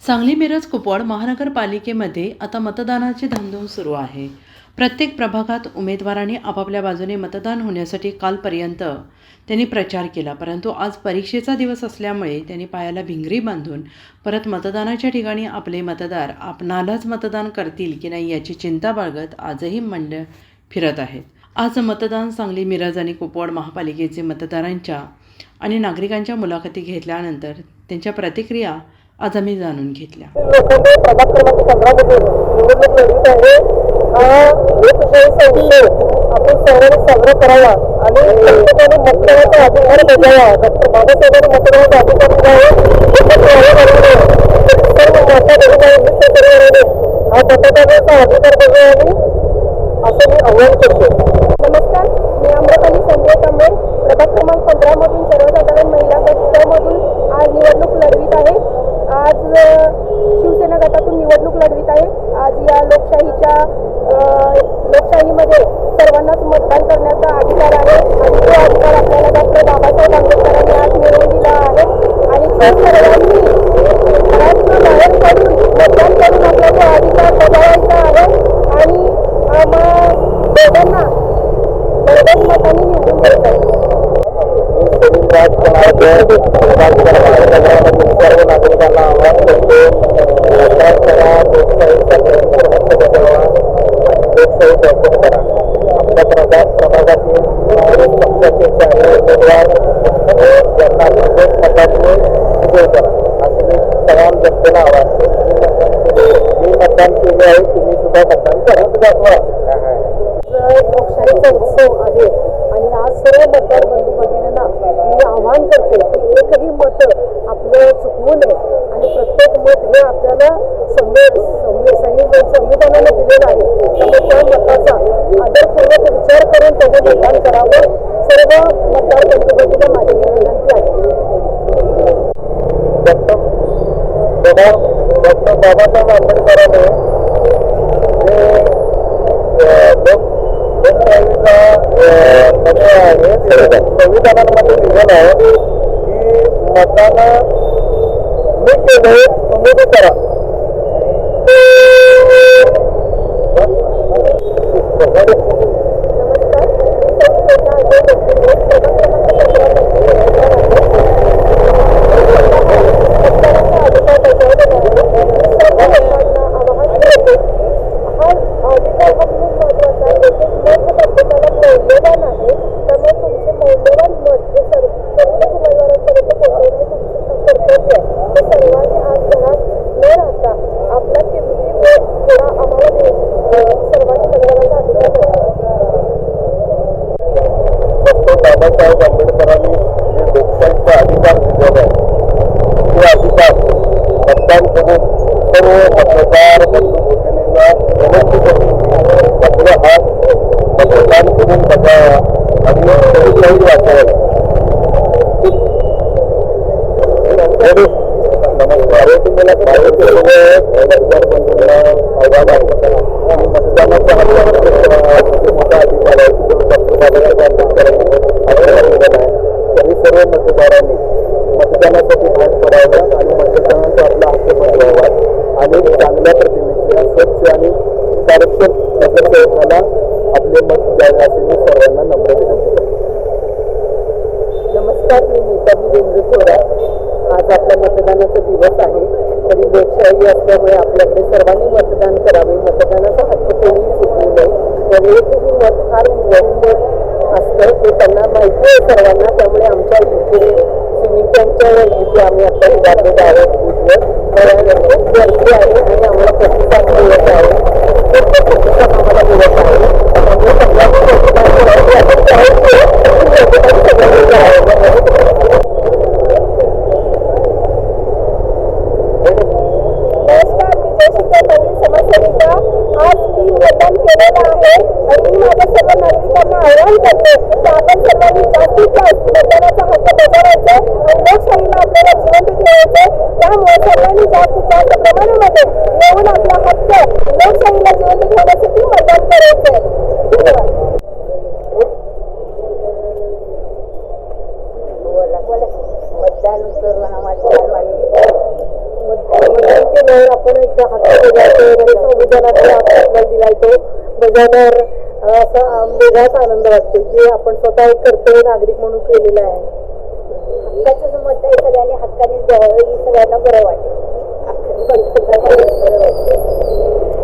सांगली मिरज कुपवाड महानगरपालिकेमध्ये आता मतदानाची धामधूम सुरू आहे. प्रत्येक प्रभागात उमेदवारांनी आपापल्या बाजूने मतदान होण्यासाठी कालपर्यंत त्यांनी प्रचार केला, परंतु आज परीक्षेचा दिवस असल्यामुळे त्यांनी पायाला भिंगरी बांधून परत मतदानाच्या ठिकाणी आपले मतदार आपणालाच मतदान करतील की नाही याची चिंता बाळगत आजही मंडळ फिरत आहेत. आज मतदान सांगली मिरज आणि कुपवाड महापालिकेचे मतदारांच्या आणि नागरिकांच्या मुलाखती घेतल्यानंतर त्यांच्या प्रतिक्रिया आज आम्ही जाणून घेतल्या. लोखंडे प्रभाग क्रमांक 15 निवडणूक लढवीत आहे. लोकशाही संसद आपण सर्वांनी साजरा करावा आणि प्रत्येकाने मतदानाचा अधिकार बजावा. डॉक्टर बाबासाहेबांनी मतदानाचा अधिकार सर्व हा मतदानाचा अधिकार बजावावे असं मी आवाहन करतो. नमस्कार, मी अमृताली संजय कांबळे, प्रभाग क्रमांक 15 मधून सर्वसाधारण महिला गटामधून आज निवडणूक लढवीत आहे. आज शिवसेना गटातून निवडणूक लढवीत आहे. आज या लोकशाहीमध्ये सर्वांनाच मतदान करण्याचा अधिकार आहे आणि तो अधिकार आपल्याला डॉक्टर बाबासाहेब आंबेडकरांनी आज मिळवून दिला आहे आणि सर्वांनी घरातून बाहेर पडून मतदान करून आपला तो अधिकार बजावायचा आहे आणि दोघांना बरोबर मतांनी निवडून द्यायचं आहे. सर्व नागरिकांना आवाहन करतो, मतदान करा, लोकशाहीचा प्रयत्न बजावा आणि लोकशाही प्रयत्न करा. आपल्या प्रभागातील पक्षाचे चांगले उमेदवार यांना मतांनी विजय करा असं मी तमाम जनतेला आवाहन करतो. मी मतदान केले आहे, तुम्ही सुद्धा मतदान करा, दाखवा. लोकशाहीचा उत्सव आहे आणि आज सर्व मतदार बंधू भगिनींना मी आवाहन करते की एकही मत आपलं चुकवू नये आणि प्रत्येक मत हे आपल्याला संविधानाने दिलेलं आहे. त्यामुळे त्या मताचा आदरपूर्वक विचार करून त्याने मतदान करावं. सर्व मतदार बंधू भगिनींना माझी विनंती आहे. डॉक्टर बाबासाहेब आंबेडकरांनी संविधानामध्ये लिहिलेलं आहे की मतदान मी केले तुम्ही ते करा. बाबासाहेब आंबेडकरांनी जे लोकशाहीचा अधिकार दिलेला आहे ते अधिकार मतदान करून सर्व मतदार बंधू भगिनींना विनंती करून आपला हात मतदान करून बघावा आणि लोकशाही वाचावी. नमस्कार, तुम्हाला मतदार बंधूंना आव्हान आहे आणि मतदानाचा मोठा अधिकार आहे. डॉक्टर बाबासाहेब आंबेडकरांनी तरी सर्व मतदारांनी मतदानासाठी भाग पडावा आणि मतदानाचा आपला हक्क बजावावा आणि चांगल्या प्रतिमेच्या स्वच्छ आणि कार्यक्षम नगरसेवकाला आपले मत द्यावे असे मी सर्वांना नम्र विनंती करतो. नमस्कार, मी नीता वीरेंद्र थोरा. आज आपला मतदानाचा दिवस आहे. तरी लोकशाही असल्यामुळे आपल्याकडे सर्वांनी मतदान करावे. मतदानाचा हक्क कोणीही चुकवू नये. त्यावेळी मत फार महत्त्वाचं असतं ते त्यांना माहिती आहे सर्वांना. त्यामुळे आमच्या इकडे स्विमिंग टँकच्या इथे आम्ही आता उभारलेलो आहोत. खूप गर्दी आहे आणि आम्हाला प्रतिसाद मिळत आहे. प्रतिसाद आम्हाला मिळत आहे. नमस्कार, मी जयशिका नवीन समाजसेविका. आज मी मतदान केलेलं आहे आणि मी माझ्या सर्व नागरिकांना आवाहन करते की आपण सर्वांनी जास्तीत जास्त मतदानाचा हक्क बजावायचा आणि लोकशाहीला आपल्याला जिवंत ठेवायचं. त्यामुळे सर्वांनी जास्तीत जास्त प्रमाणामध्ये येऊन आपला हक्क लोकशाहीला जिवंत ठेवण्यासाठी मतदान करायचं. धन्यवाद. मतदान करून बजावल्यावर आपण एक हक्क बजावतो, संविधानाचा हक्क आपल्याला दिलाय तो बजावल्यावर असा वेगळाच आनंद वाटतो की आपण स्वतः एक कर्तव्य नागरिक म्हणून केलेलं आहे. हक्काचं मत आहे, सगळ्यांनी हक्कानेच द्यावं ही सगळ्यांना बरं वाटेल.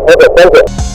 Okay, thank you.